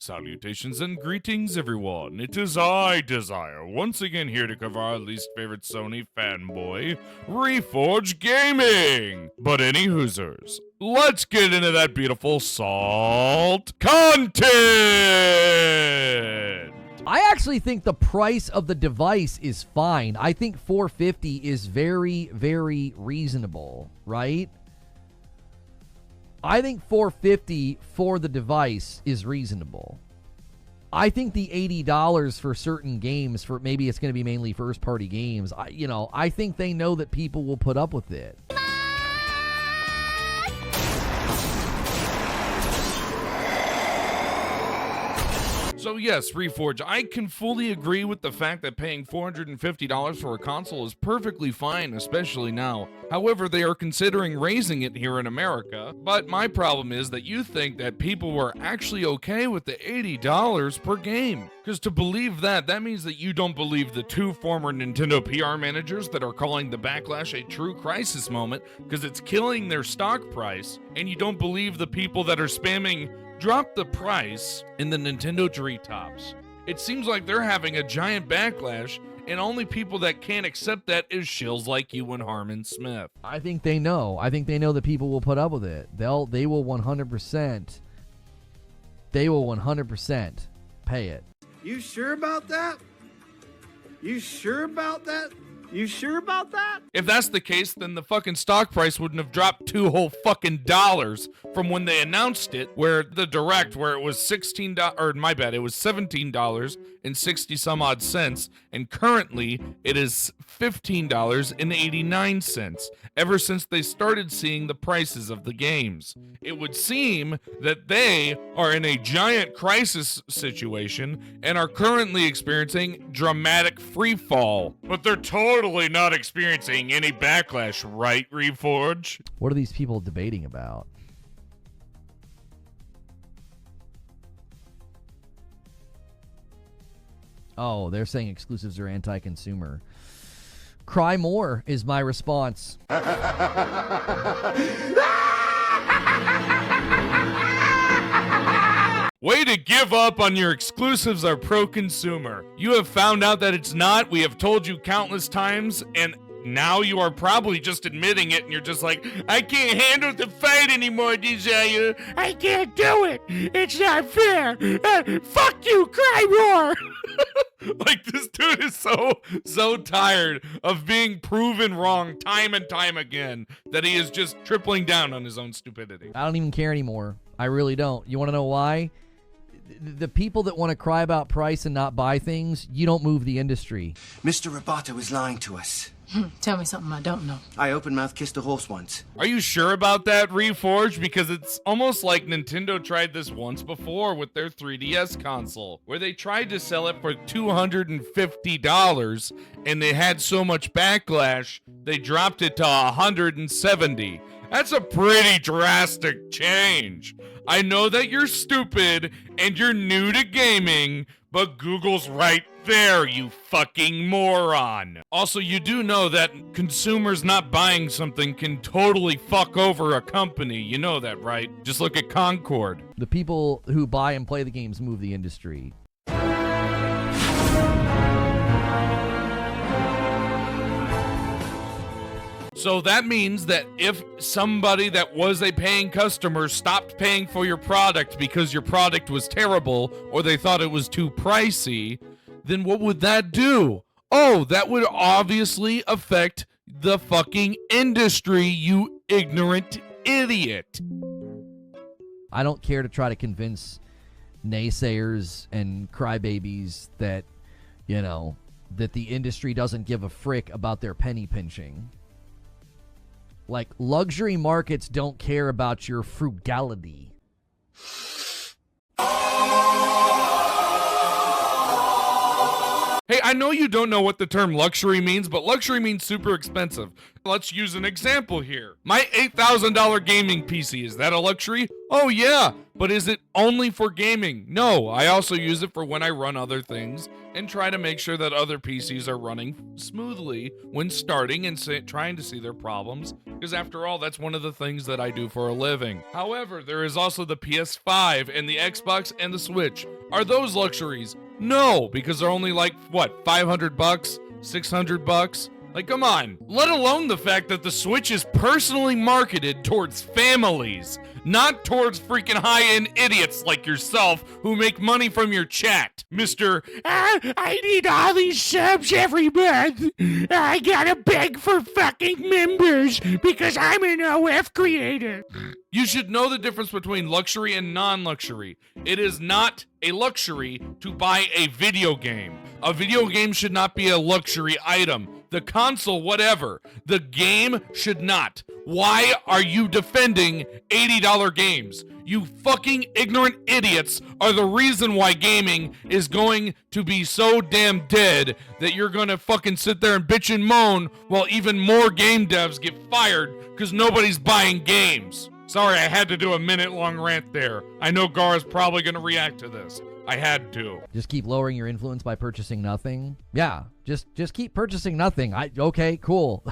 Salutations and greetings, everyone. It is I, Dezire, once again here to cover our least favorite Sony fanboy, ReforgeGaming. But any hoosers, let's get into that beautiful salt content. I actually think the price of the device is fine. I think $450 is very, very reasonable, right? I think $450 for the device is reasonable. I think the $80 for certain games, for maybe it's going to be mainly first-party games, I think they know that people will put up with it. So yes, Reforge, I can fully agree with the fact that paying $450 for a console is perfectly fine, especially now. However, they are considering raising it here in America. But my problem is that you think that people were actually okay with the $80 per game. Because to believe that means that you don't believe the two former Nintendo PR managers that are calling the backlash a true crisis moment because it's killing their stock price, and you don't believe the people that are spamming drop the price in the Nintendo treetops. It seems like they're having a giant backlash, and only people that can't accept that is shills like you and Harmon Smith. I think they know. I think they know that people will put up with it. They will 100%. They will 100% pay it. You sure about that? You sure about that? You sure about that? If that's the case, then the fucking stock price wouldn't have dropped $2 whole fucking dollars from when they announced it, where the direct, where it was $16, or my bad, it was $17.60 some odd cents, and currently it is $15.89, ever since they started seeing the prices of the games. It would seem that they are in a giant crisis situation and are currently experiencing dramatic free fall, but they're totally not experiencing any backlash, right, Reforge? What are these people debating about? Oh, they're saying exclusives are anti-consumer. Cry more is my response. Way to give up on your exclusives are pro-consumer. You have found out that it's not. We have told you countless times, and now you are probably just admitting it, and you're just like, I can't handle the fight anymore, Dezire. I can't do it. It's not fair. Fuck you, cry more. Like, this dude is so tired of being proven wrong time and time again that he is just tripling down on his own stupidity. I don't even care anymore. I really don't. You want to know why? The people that want to cry about price and not buy things, you don't move the industry. Mr. Roboto is lying to us. Tell me something I don't know. I open-mouth kissed a horse once. Are you sure about that, Reforge? Because it's almost like Nintendo tried this once before with their 3DS console, where they tried to sell it for $250, and they had so much backlash, they dropped it to $170. That's a pretty drastic change. I know that you're stupid and you're new to gaming, but Google's right there, you fucking moron. Also, you do know that consumers not buying something can totally fuck over a company. You know that, right? Just look at Concord. The people who buy and play the games move the industry. So that means that if somebody that was a paying customer stopped paying for your product because your product was terrible or they thought it was too pricey, then what would that do? Oh, that would obviously affect the fucking industry, you ignorant idiot. I don't care to try to convince naysayers and crybabies that, that the industry doesn't give a frick about their penny pinching. Like, luxury markets don't care about your frugality. Hey, I know you don't know what the term luxury means, but luxury means super expensive. Let's use an example here. My $8,000 gaming PC, is that a luxury? Oh yeah, but is it only for gaming? No, I also use it for when I run other things and try to make sure that other PCs are running smoothly when starting and trying to see their problems, because after all, that's one of the things that I do for a living. However, there is also the PS5 and the Xbox and the Switch. Are those luxuries? No, because they're only like, what, 500 bucks, 600 bucks? Like, come on. Let alone the fact that the Switch is personally marketed towards families, not towards freaking high-end idiots like yourself who make money from your chat. Mr. I need all these subs every month. I gotta beg for fucking members because I'm an OF creator. You should know the difference between luxury and non-luxury. It is not a luxury to buy a video game. A video game should not be a luxury item. The console, whatever. The game should not. Why are you defending $80 games? You fucking ignorant idiots are the reason why gaming is going to be so damn dead that you're gonna fucking sit there and bitch and moan while even more game devs get fired because nobody's buying games. Sorry, I had to do a minute-long rant there. I know Gar's probably gonna react to this. I had to. Just keep lowering your influence by purchasing nothing. Yeah, just keep purchasing nothing. Okay, cool.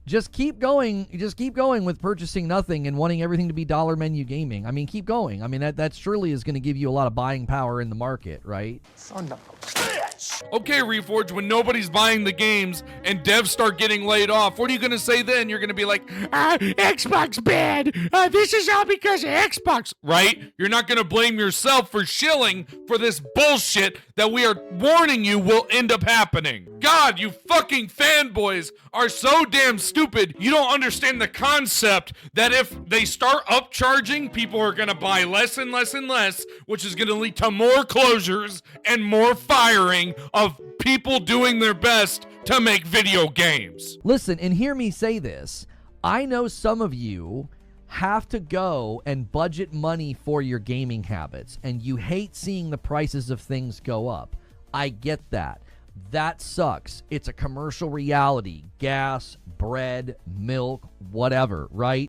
Just keep going. Just keep going with purchasing nothing and wanting everything to be dollar menu gaming. I mean, keep going. I mean, that surely is going to give you a lot of buying power in the market, right? Son of a bitch. Okay, Reforge, when nobody's buying the games and devs start getting laid off, what are you going to say then? You're going to be like, Xbox bad. This is all because of Xbox. Right? You're not going to blame yourself for shilling for this bullshit that we are warning you will end up happening. God, you fucking fanboys are so damn stupid. You don't understand the concept that if they start upcharging, people are going to buy less and less and less, which is going to lead to more closures and more firing of people doing their best to make video games. Listen, and hear me say this. I know some of you have to go and budget money for your gaming habits, and you hate seeing the prices of things go up. I get that. That sucks. It's a commercial reality. Gas, bread, milk, whatever, right?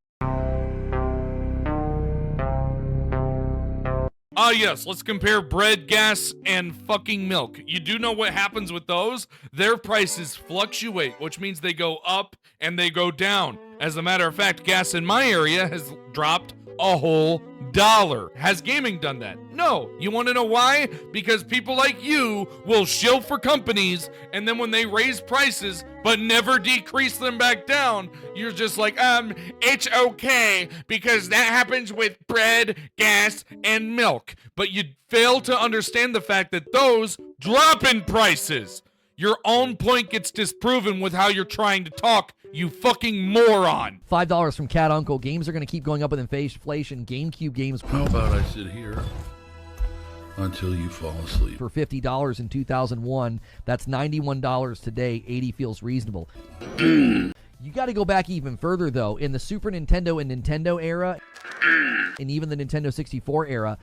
Yes, let's compare bread, gas, and fucking milk. You do know what happens with those? Their prices fluctuate, which means they go up and they go down. As a matter of fact, gas in my area has dropped a whole $1. Has gaming done that? No. You want to know why? Because people like you will shill for companies, and then when they raise prices but never decrease them back down, you're just like, it's okay because that happens with bread, gas, and milk. But you fail to understand the fact that those drop in prices. Your own point gets disproven with how you're trying to talk, you fucking moron. $5 from Cat Uncle. Games are going to keep going up with inflation. GameCube games. How about I sit here until you fall asleep? For $50 in 2001. That's $91 today. $80 feels reasonable. You got to go back even further, though. In the Super Nintendo and Nintendo era, and even the Nintendo 64 era,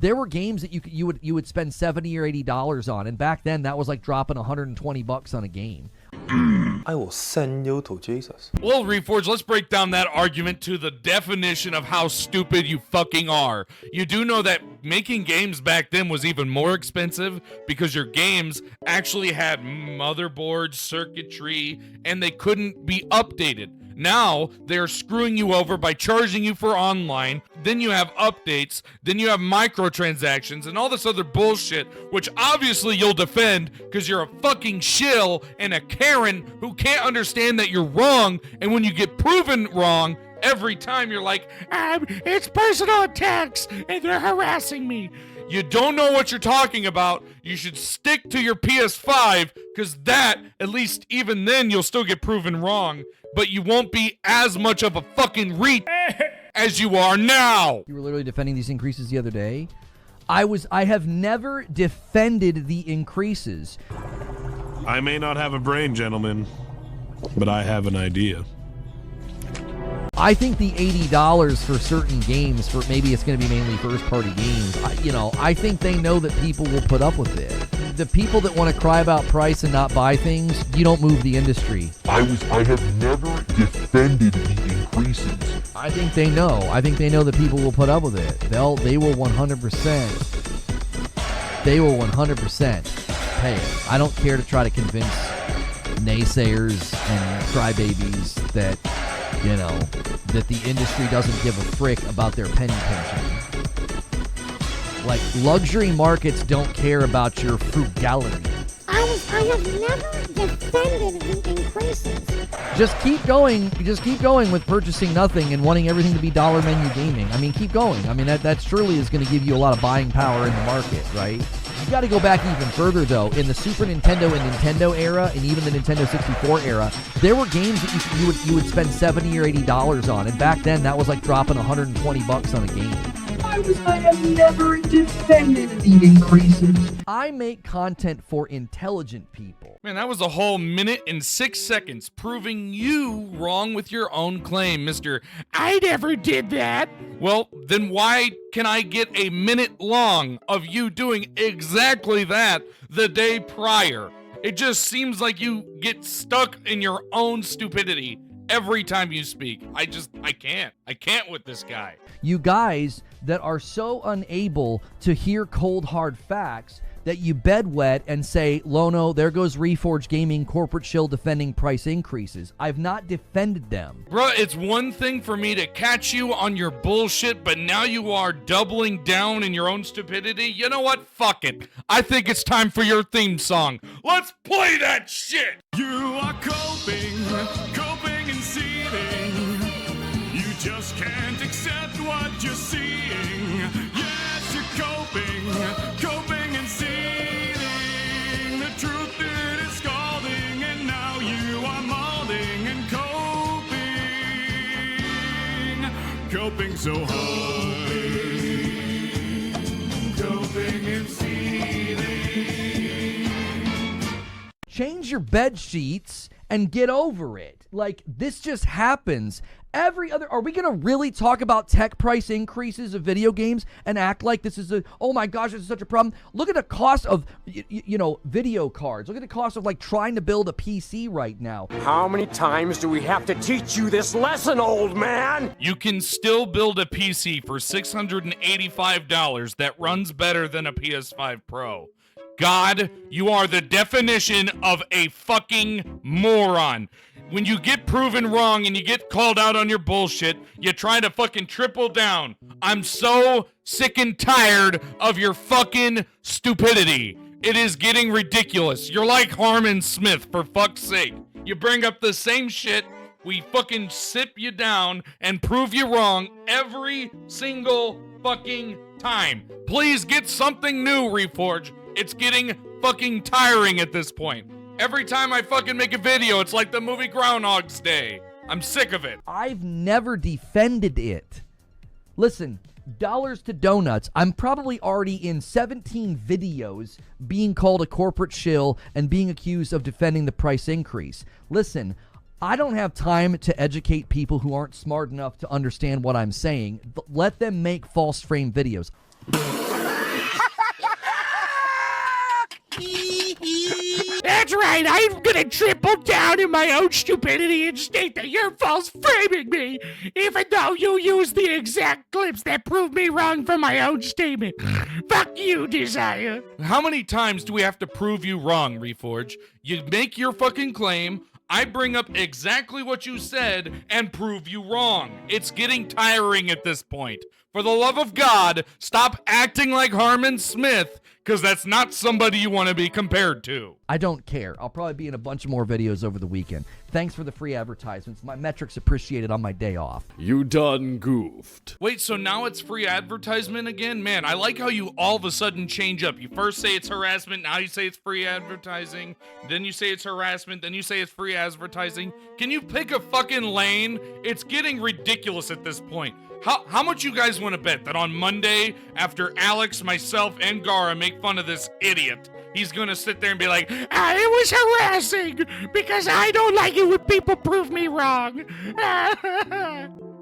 there were games that you would spend $70 or $80 on, and back then that was like dropping $120 on a game. I will send you to Jesus. Well, Reforge, let's break down that argument to the definition of how stupid you fucking are. You do know that making games back then was even more expensive because your games actually had motherboards, circuitry, and they couldn't be updated. Now, they're screwing you over by charging you for online, then you have updates, then you have microtransactions, and all this other bullshit, which obviously you'll defend because you're a fucking shill and a Karen who can't understand that you're wrong, and when you get proven wrong, every time you're like, it's personal attacks, and they're harassing me. You don't know what you're talking about. You should stick to your PS5, because that, at least even then, you'll still get proven wrong, but you won't be as much of a fucking as you are now. You were literally defending these increases the other day. I have never defended the increases. I may not have a brain, gentlemen, but I have an idea. I think the $80 for certain games, for maybe it's going to be mainly first-party games, I think they know that people will put up with it. the people that want to cry about price and not buy things, you don't move the industry. I have never defended the increases. I think they know. I think they know that people will put up with it. They will 100%. They will 100% pay it. I don't care to try to convince naysayers and crybabies that, you know, that the industry doesn't give a frick about their penny pinching. Like, luxury markets don't care about your frugality. I have never defended the increases. Just keep going with purchasing nothing and wanting everything to be dollar menu gaming. I mean, keep going. I mean, that surely is going to give you a lot of buying power in the market, right? You got to go back even further, though. In the Super Nintendo and Nintendo era, and even the Nintendo 64 era, there were games that you would spend $70 or $80 on, and back then that was like dropping $120 on a game. I have never defended the increases. I make content for intelligent people. Man, that was a whole minute and 6 seconds proving you wrong with your own claim, Mr. I never did that. Well, then why can I get a minute long of you doing exactly that the day prior? It just seems like you get stuck in your own stupidity every time you speak. I can't with this guy. You guys that are so unable to hear cold hard facts that you bedwet and say, Lono, there goes ReforgeGaming corporate shill defending price increases. I've not defended them. Bruh, it's one thing for me to catch you on your bullshit, but now you are doubling down in your own stupidity. You know what? Fuck it. I think it's time for your theme song. Let's play that shit! You are coping and seething. You just can't accept what you're seeing. Yes, you're coping and seething. The truth it is scalding, and now you are molding and coping so hard. Coping and seething. Change your bed sheets and get over it. Like, this just happens. Are we gonna really talk about tech price increases of video games and act like this is oh my gosh, this is such a problem? Look at the cost of, video cards. Look at the cost of, like, trying to build a PC right now. How many times do we have to teach you this lesson, old man? You can still build a PC for $685 that runs better than a PS5 Pro. God, you are the definition of a fucking moron. When you get proven wrong and you get called out on your bullshit, you try to fucking triple down. I'm so sick and tired of your fucking stupidity. It is getting ridiculous. You're like Harmon Smith, for fuck's sake. You bring up the same shit, we fucking sip you down and prove you wrong every single fucking time. Please get something new, Reforge. It's getting fucking tiring at this point. Every time I fucking make a video, it's like the movie Groundhog's Day. I'm sick of it. I've never defended it. Listen, dollars to donuts. I'm probably already in 17 videos being called a corporate shill and being accused of defending the price increase. Listen, I don't have time to educate people who aren't smart enough to understand what I'm saying. Let them make false frame videos. That's right, I'm gonna triple down in my own stupidity and state that you're false framing me, even though you used the exact clips that prove me wrong for my own statement. Fuck you, Dezire. How many times do we have to prove you wrong, Reforge? You make your fucking claim, I bring up exactly what you said and prove you wrong. It's getting tiring at this point. For the love of God, stop acting like Harmon Smith, because that's not somebody you want to be compared to. I don't care. I'll probably be in a bunch more videos over the weekend. Thanks for the free advertisements. My metrics appreciated on my day off. You done goofed. Wait, so now it's free advertisement again? Man, I like how you all of a sudden change up. You first say it's harassment, now you say it's free advertising, then you say it's harassment, then you say it's free advertising. Can you pick a fucking lane? It's getting ridiculous at this point. How much you guys want to bet that on Monday, after Alex, myself, and Gara make fun of this idiot, he's gonna sit there and be like, it was harassing because I don't like it when people prove me wrong.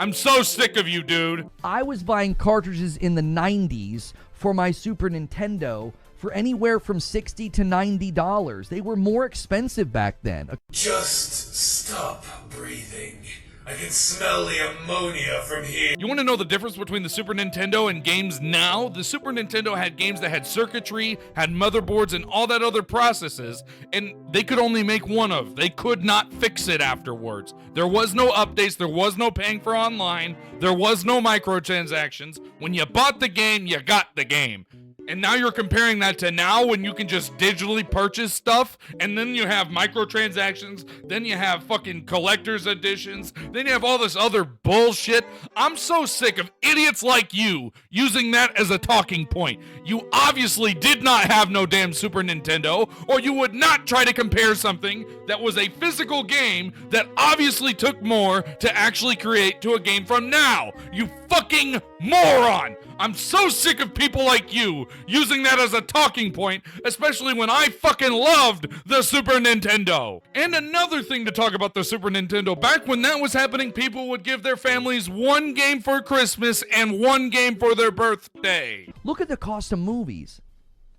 I'm so sick of you, dude. I was buying cartridges in the 90s for my Super Nintendo for for anywhere from $60 to $90. They were more expensive back then. Just stop breathing. I can smell the ammonia from here. You want to know the difference between the Super Nintendo and games now? The Super Nintendo had games that had circuitry, had motherboards, and all that other processes, and they could only make one of. They could not fix it afterwards. There was no updates, there was no paying for online, there was no microtransactions. When you bought the game, you got the game. And now you're comparing that to now when you can just digitally purchase stuff, and then you have microtransactions, then you have fucking collector's editions, then you have all this other bullshit. I'm so sick of idiots like you using that as a talking point. You obviously did not have no damn Super Nintendo, or you would not try to compare something that was a physical game that obviously took more to actually create to a game from now. You fucking moron! I'm so sick of people like you using that as a talking point, especially when I fucking loved the Super Nintendo. And another thing to talk about the Super Nintendo, back when that was happening, people would give their families one game for Christmas and one game for their birthday. Look at the cost of movies.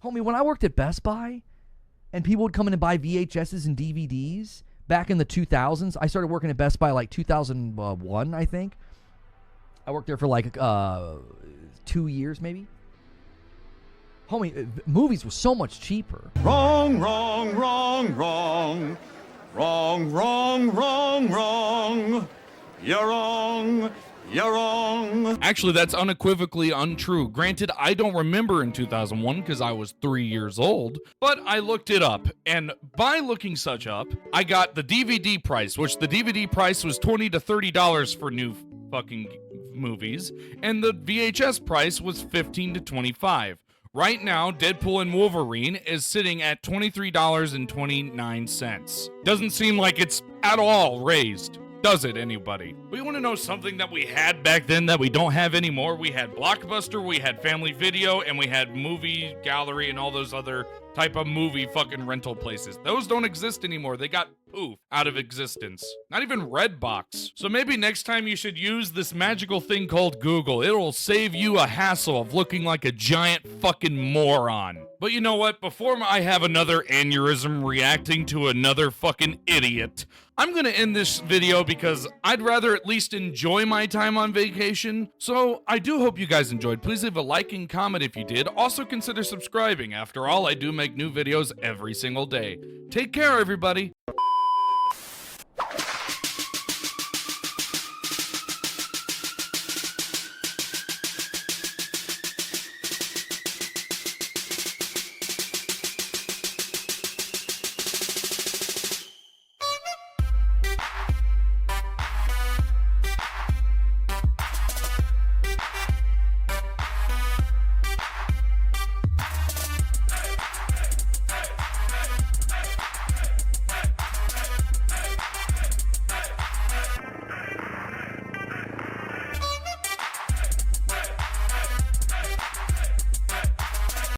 Homie, when I worked at Best Buy and people would come in and buy VHSs and DVDs back in the 2000s, I started working at Best Buy like 2001, I think. I worked there for like 2 years, maybe. Homie, movies were so much cheaper. Wrong, wrong, wrong, wrong. Wrong, wrong, wrong, wrong. You're wrong. You're wrong. Actually, that's unequivocally untrue. Granted, I don't remember in 2001 because I was 3 years old, but I looked it up, and by looking such up, I got the DVD price, which the DVD price was $20 to $30 for new fucking movies, and the VHS price was $15 to $25. Right now, Deadpool and Wolverine is sitting at $23.29. Doesn't seem like it's at all raised, does it, anybody? We want to know something that we had back then that we don't have anymore. We had Blockbuster, we had Family Video, and we had Movie Gallery and all those other type of movie fucking rental places. Those don't exist anymore. They got poof out of existence. Not even Redbox. So maybe next time you should use this magical thing called Google. It'll save you a hassle of looking like a giant fucking moron. But you know what? Before I have another aneurysm reacting to another fucking idiot, I'm gonna end this video because I'd rather at least enjoy my time on vacation. So I do hope you guys enjoyed. Please leave a like and comment if you did. Also consider subscribing. After all, I do make new videos every single day. Take care, everybody.